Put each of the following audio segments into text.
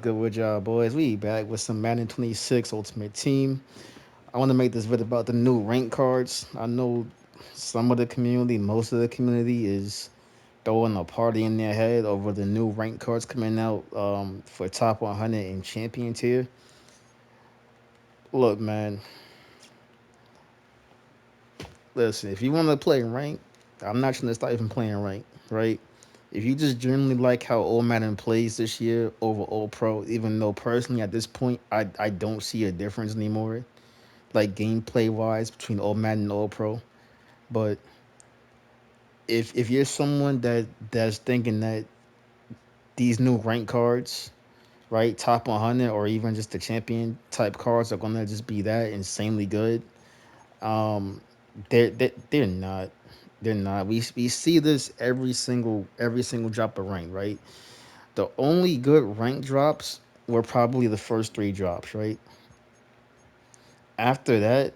Good with y'all, boys. We back with some Madden 26 Ultimate Team. I want to make this video about the new rank cards. I know some of the community, most of the community is throwing a party in their head over the new rank cards coming out for top 100 and champion tier. Look, man, listen, if you want to play rank, I'm not trying to start even playing rank, right? If you just generally like how old Madden plays this year over old pro, even though personally at this point I don't see a difference anymore, like gameplay wise between old Madden and old pro. But if you're someone that's thinking that these new rank cards, right, top 100 or even just the champion type cards are gonna just be that insanely good, um, they're not. They're not. We see this every single drop of rank, right? The only good rank drops were probably the first three drops, right? After that,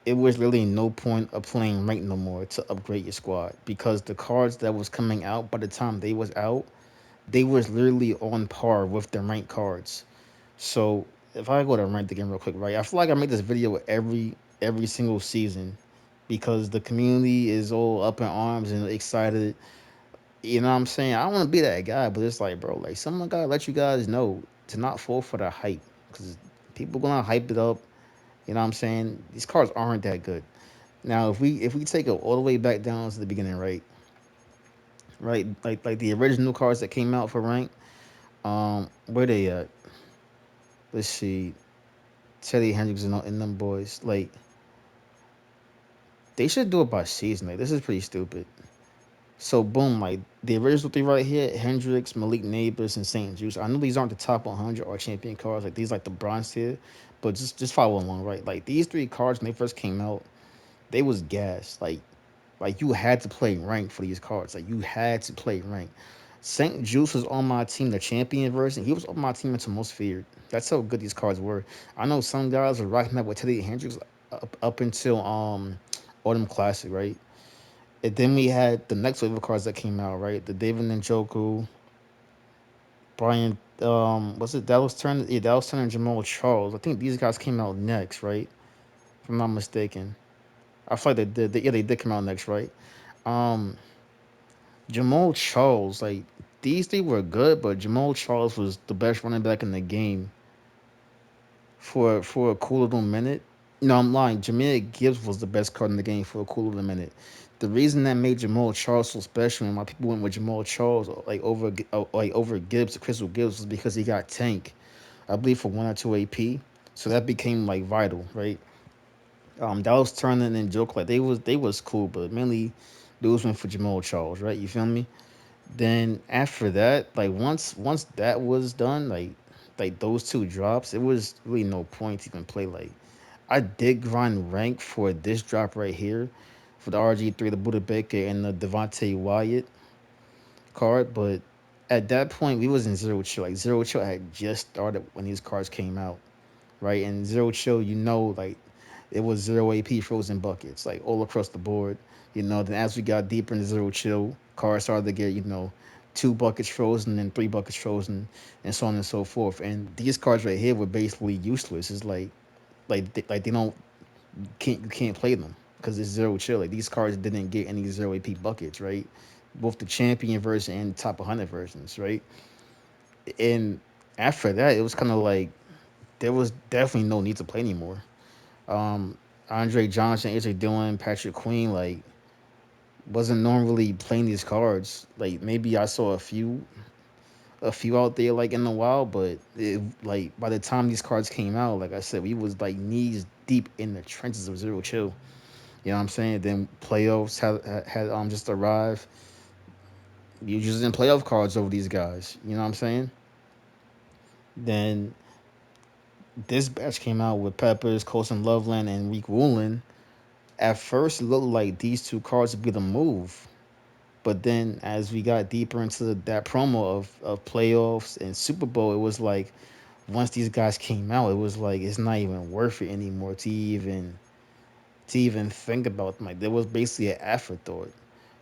it was really no point of playing rank no more to upgrade your squad because the cards that was coming out by the time they was out, they was literally on par with the rank cards. So if I go to rank again real quick, right? I feel like I make this video every single season because the community is all up in arms and excited. You know what I'm saying? I don't want to be that guy, but it's like, bro, like someone gotta let you guys know to not fall for the hype because people gonna hype it up. You know what I'm saying? These cards aren't that good. Now, if we take it all the way back down to the beginning, right, like the original cards that came out for rank, where they at? Let's see, Teddy Hendricks and them boys. Like they should do it by season. Like this is pretty stupid. So boom, like the original three right here: Hendricks, Malik Neighbors, and Saint Juice. I know these aren't the top 100 or champion cards. Like these, like the bronze tier, but just follow along, right? Like these three cards when they first came out, they was gas. Like you had to play rank for these cards. Like you had to play rank. Saint Juice was on my team, the champion version. He was on my team until most feared. That's how good these cards were. I know some guys were rocking up with Teddy Hendricks up until Autumn Classic, right? And then we had the next wave of cards that came out, right? The David Njoku, Brian, was it that was turning? Yeah, that was turning Jamal Charles. I think these guys came out next, right? If I'm not mistaken. I feel like they did. Yeah, they did come out next, right? Um, Jamal Charles, like these three were good, but Jamal Charles was the best running back in the game for a cool little minute. No, I'm lying. Jameer Gibbs was the best card in the game for a cool little minute. The reason that made Jamal Charles so special and why people went with Jamal Charles like over Gibbs, Crystal Gibbs, was because he got tank, I believe for 1 or 2 AP. So that became like vital, right? Dallas Turner and Joke like they was cool, but mainly dudes went for Jamal Charles, right? You feel me? Then after that, like once that was done, like those two drops, it was really no point to even play. Like I did grind rank for this drop right here, for the RG3, the Buda Baker, and the Devontae Wyatt card, but at that point we was in zero chill. Like zero chill had just started when these cards came out, right? And zero chill, like it was zero AP frozen buckets, like all across the board. Then as we got deeper into zero chill, cards started to get, 2 buckets frozen and 3 buckets frozen, and so on and so forth. And these cards right here were basically useless. It's like they don't can't you can't play them because it's zero chill. Like these cards didn't get any zero AP buckets, right? Both the champion version and top 100 versions, right? And after that, it was kind of like there was definitely no need to play anymore. Um, Andre Johnson, AJ Dillon, Patrick Queen, like wasn't normally playing these cards. Like maybe I saw a few out there like in the wild, but like by the time these cards came out, like I said, we was like knees deep in the trenches of zero chill. You know what I'm saying? Then playoffs had just arrived. You using playoff cards over these guys. You know what I'm saying? Then this batch came out with Peppers, Colson Loveland, and Reek Woolen. At first, it looked like these two cards would be the move. But then, as we got deeper into that promo of playoffs and Super Bowl, it was like once these guys came out, it was like it's not even worth it anymore to even think about them. Like there was basically an afterthought.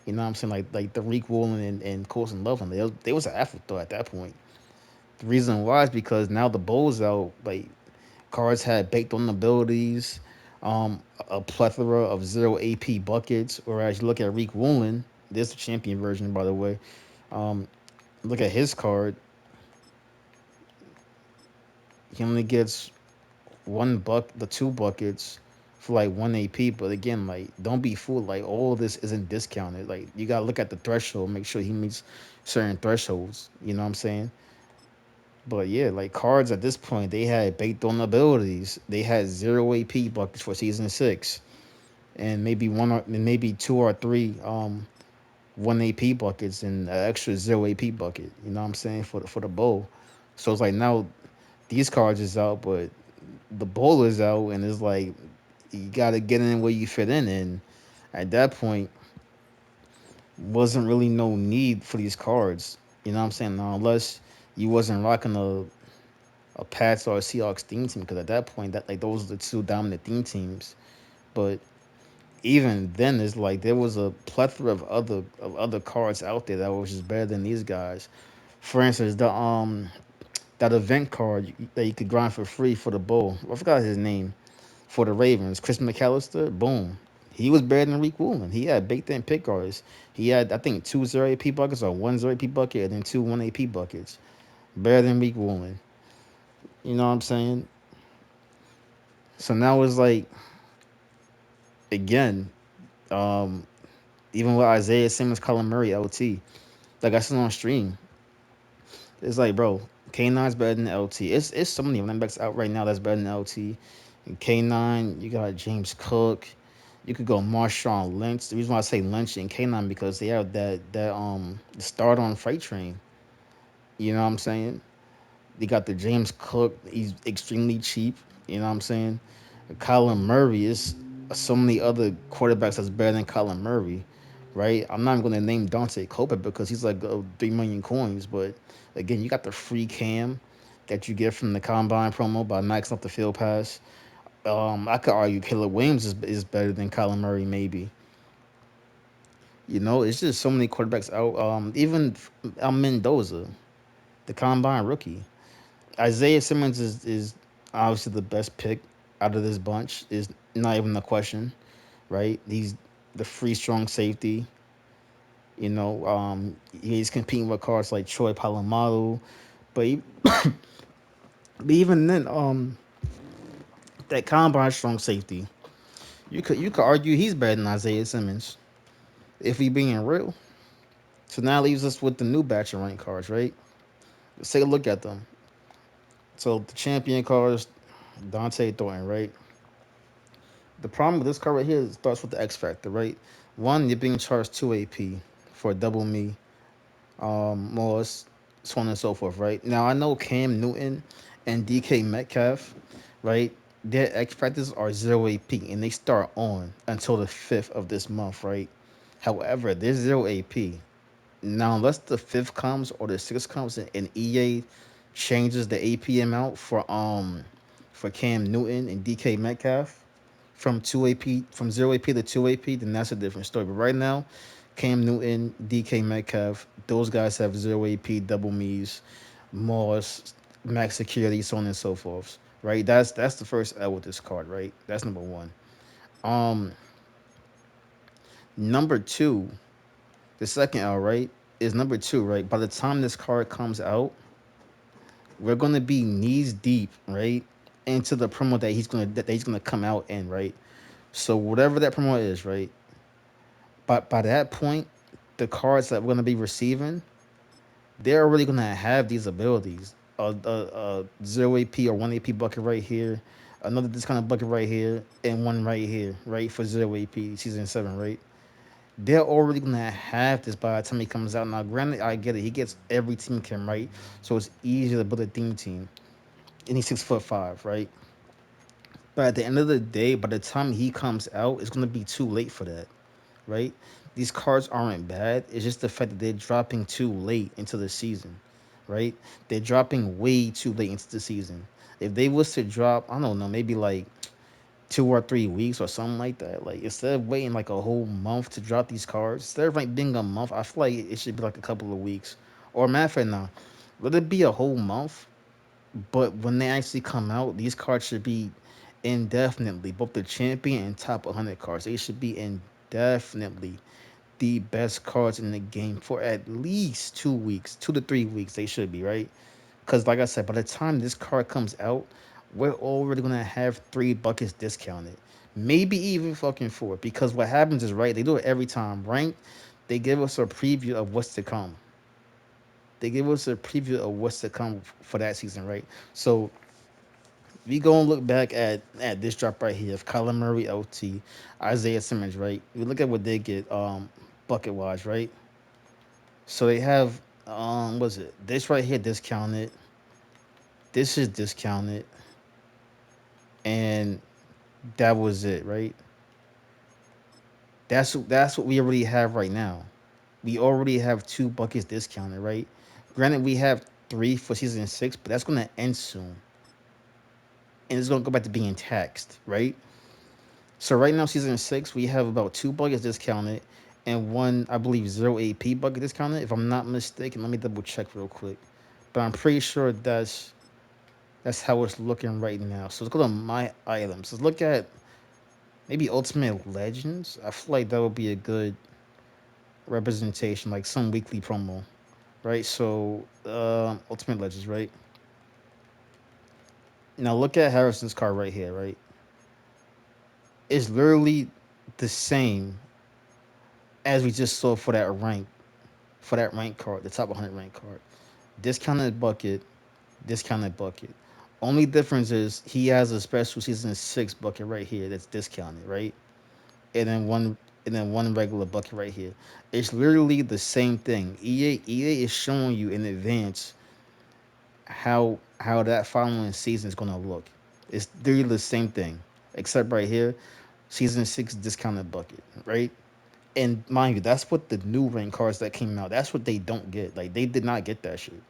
You know what I'm saying? Like the Reek Woolen and Colson Loveland, they was an afterthought at that point. The reason why is because now the bowl's out. Like cards had baked on abilities, a plethora of zero AP buckets. Whereas you look at Reek Woolen, this is the champion version, by the way. Um, Look at his card. He only gets the two buckets for like one AP. But again, like don't be fooled. Like all of this isn't discounted. Like you gotta look at the threshold, make sure he meets certain thresholds. You know what I'm saying? But yeah, like cards at this point, they had baked on abilities. They had zero AP buckets for season six, and maybe maybe two or three one AP buckets and an extra zero AP bucket. You know what I'm saying for the bowl. So it's like now these cards is out, but the bowl is out, and it's like you gotta get in where you fit in. And at that point, wasn't really no need for these cards. You know what I'm saying? Now, unless you wasn't rocking a Pats or a Seahawks theme team, because at that point, that like those are the two dominant theme teams. But even then, it's like there was a plethora of other cards out there that was just better than these guys. For instance, the that event card that you could grind for free for the bowl. I forgot his name for the Ravens. Chris McAllister. Boom. He was better than Reek Woolen. He had baked in pick artists. He had, I think, two zero AP buckets or one zero AP bucket and then two one AP buckets. Better than Reek Woolen. You know what I'm saying? So now it's like, again, um, even with Isaiah Simmons, Colin Murray, LT, like I said on stream, it's like, bro, K9's better than LT. It's so many running backs out right now that's better than LT. And K9, you got James Cook. You could go Marshawn Lynch. The reason why I say Lynch and K9 because they have that start on freight train. You know what I'm saying? They got the James Cook. He's extremely cheap. You know what I'm saying? Kyler Murray is so many other quarterbacks that's better than Kyler Murray, right? I'm not even going to name Dante Culpepper because he's like 3 million coins. But again, you got the free cam that you get from the combine promo by maxing up the field pass. I could argue Caleb Williams is better than Kyler Murray, maybe. You know, it's just so many quarterbacks out. Even Mendoza, the combine rookie. Isaiah Simmons is obviously the best pick out of this bunch. Is not even a question, right? He's the free strong safety. You know, he's competing with cards like Troy Polamalu, but, but even then, that combine strong safety, you could argue he's better than Isaiah Simmons if we being real. So now leaves us with the new batch of rank cards, right? Let's take a look at them. So the champion cards, Dante Thornton, right? The problem with this card right here starts with the X factor, right? One, you're being charged 2 AP for double me, Morris, so on and so forth, right? Now I know Cam Newton and DK Metcalf, right? Their X factors are 0 AP and they start on until the 5th of this month, right? However, there's 0 AP. Now, unless the fifth comes or the sixth comes and EA changes the AP amount for Cam Newton and DK Metcalf from 2 AP from 0 AP to 2 AP, then that's a different story. But right now, Cam Newton, DK Metcalf, those guys have 0 AP, double me's, Moss, max security, so on and so forth. Right? That's the first L with this card, right? That's number one. Um Number two, the second L, right, is number two, right? By the time this card comes out, we're gonna be knees deep, right, into the promo that he's gonna come out in, right? So whatever that promo is, right? But by that point, the cards that we're gonna be receiving, they're already gonna have these abilities. A zero AP or one AP bucket right here, another this kind of bucket right here, and one right here, right for zero AP season seven, right? They're already gonna have this by the time he comes out. Now, granted, I get it. He gets every team can, right? So it's easier to build a theme team. And he's 6'5", right? But at the end of the day, by the time he comes out, it's gonna be too late for that, right? These cards aren't bad. It's just the fact that they're dropping too late into the season, right? They're dropping way too late into the season. If they was to drop, I don't know, maybe like 2 or 3 weeks or something like that. Like instead of waiting like a whole month to drop these cards, instead of like being a month, I feel like it should be like a couple of weeks. Or matter of fact, now, Let it be a whole month, but when they actually come out, these cards should be indefinitely both the champion and top 100 cards. They should be indefinitely the best cards in the game for at least 2 weeks, 2 to 3 weeks. They should be, right? Because, like I said, by the time this card comes out, we're already going to have 3 buckets discounted. Maybe even fucking 4. Because what happens is, right, they do it every time. Ranked, they give us a preview of what's to come. They give us a preview of what's to come for that season, right? So we go and look back at this drop right here of Kyler Murray, LT, Isaiah Simmons, right? We look at what they get bucket wise, right? So they have what's it? This right here discounted. This is discounted, and that was it, right? That's what we already have right now. We already have 2 buckets discounted, right? Granted, we have 3 for season 6, but that's gonna end soon, and it's gonna go back to being taxed, right? So right now, season 6, we have about 2 buckets discounted, and one, I believe, zero AP bucket discounted. If I'm not mistaken, let me double check real quick. But I'm pretty sure that's how it's looking right now. So let's go to my items. Let's look at maybe Ultimate Legends. I feel like that would be a good representation, like some weekly promo, right? So Ultimate Legends, right? Now look at Harrison's card right here, right? It's literally the same as we just saw for that rank card, the top 100 rank card. Discounted bucket, discounted bucket. Only difference is he has a special season 6 bucket right here that's discounted, right? And then one regular bucket right here. It's literally the same thing. EA is showing you in advance how that following season is gonna look. It's literally the same thing, except right here, season 6 discounted bucket, right? And mind you, that's what the new rank cards that came out. That's what they don't get. Like they did not get that shit.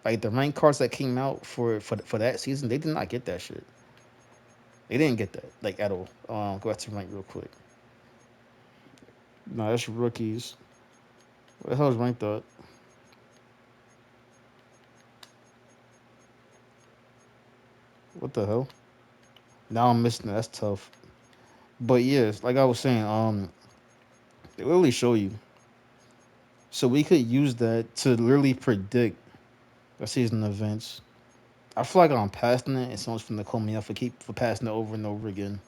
Like the rank cards that came out for that season, they did not get that shit. They didn't get that like at all. Go back to rank real quick. No, that's rookies. What the hell is ranked up? What the hell? Now I'm missing it. That's tough. But yes, like I was saying, they literally show you. So we could use that to literally predict the season events. I feel like I'm passing it, and someone's finna call me out for passing it over and over again.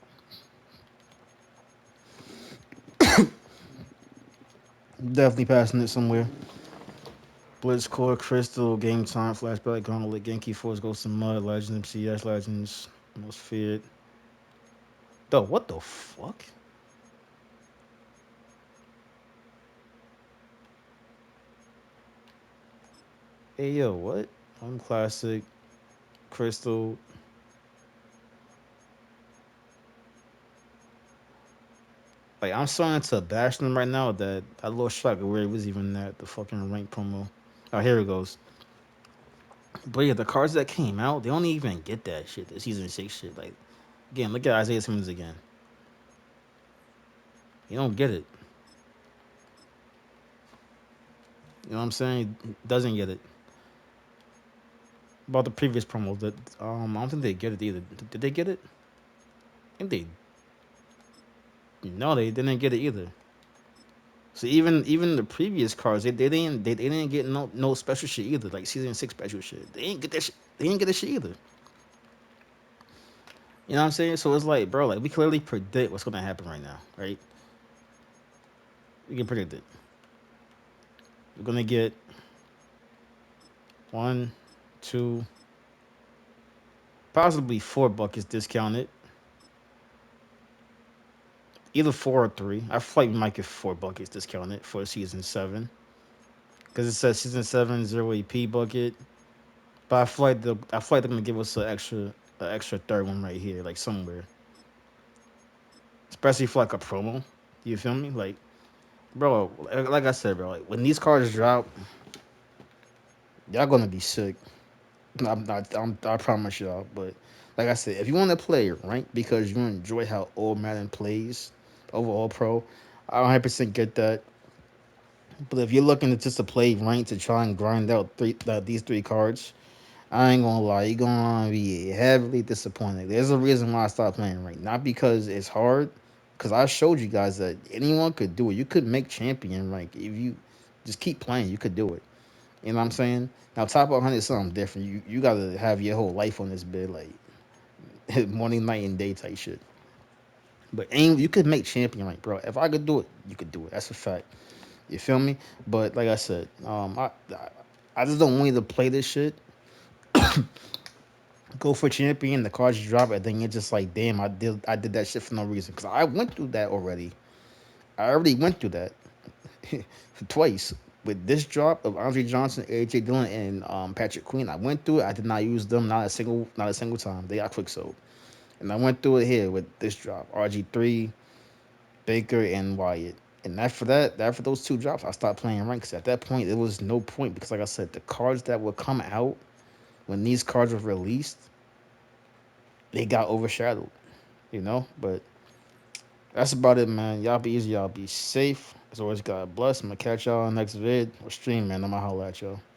Definitely passing it somewhere. Blitzcore, Crystal, Game Time, Flashback, Gauntlet, Genki Force, Ghost and Mud, Legends, MCS, Legends, Most Feared. Though, what the fuck? Hey, yo, what? I'm Classic, Crystal. Like, I'm starting to bash them right now that I lost track of where it was even at, the fucking rank promo. Oh, here it goes. But yeah, the cards that came out, they don't even get that shit, the season 6 shit. Like, again, look at Isaiah Simmons again. You don't get it. You know what I'm saying? Doesn't get it. About the previous promo, that I don't think they get it either. Did they get it? I think they no, they didn't get it either. So even the previous cards, they didn't get no special shit either, like season 6 special shit. They didn't get that shit. They didn't get that shit either. You know what I'm saying? So it's like, bro, like we clearly predict what's gonna happen right now, right? We can predict it. We're gonna get one, two, possibly 4 buckets discounted. Either 4 or 3. I feel like we might get 4 buckets discounted for season 7. Because it says season 7 zero AP bucket. But I feel like they're gonna give us an extra third one right here, like somewhere. Especially for like a promo. You feel me? Like, bro, like I said, bro, like when these cards drop, y'all gonna be sick. I promise y'all. But like I said, if you want to play right because you enjoy how old Madden plays over All Pro, I 100% get that. But if you're looking to just to play rank to try and grind out these three cards, I ain't gonna lie, you're gonna be heavily disappointed. There's a reason why I stopped playing rank, not because it's hard, because I showed you guys that anyone could do it. You could make champion rank if you just keep playing. You could do it. You know what I'm saying? Now top 100 is something different. You gotta have your whole life on this bed, like morning, night, and day type shit. But aim, you could make champion rank, bro. If I could do it, you could do it. That's a fact. You feel me? But like I said, I just don't want you to play this shit. Go for champion, the cards you drop, and then you're just like, damn, I did that shit for no reason. Cause I went through that already. I already went through that twice with this drop of Andre Johnson, AJ Dillon, and Patrick Queen. I went through it. I did not use them, not a single time. They got quick sold, and I went through it here with this drop, RG3, Baker, and Wyatt. And after those two drops, I stopped playing ranks. At that point, it was no point because, like I said, the cards that would come out when these cards were released, they got overshadowed. But that's about it, man. Y'all be easy. Y'all be safe. As always, God bless. I'm gonna catch y'all on the next vid or stream, man. I'm gonna holla at y'all.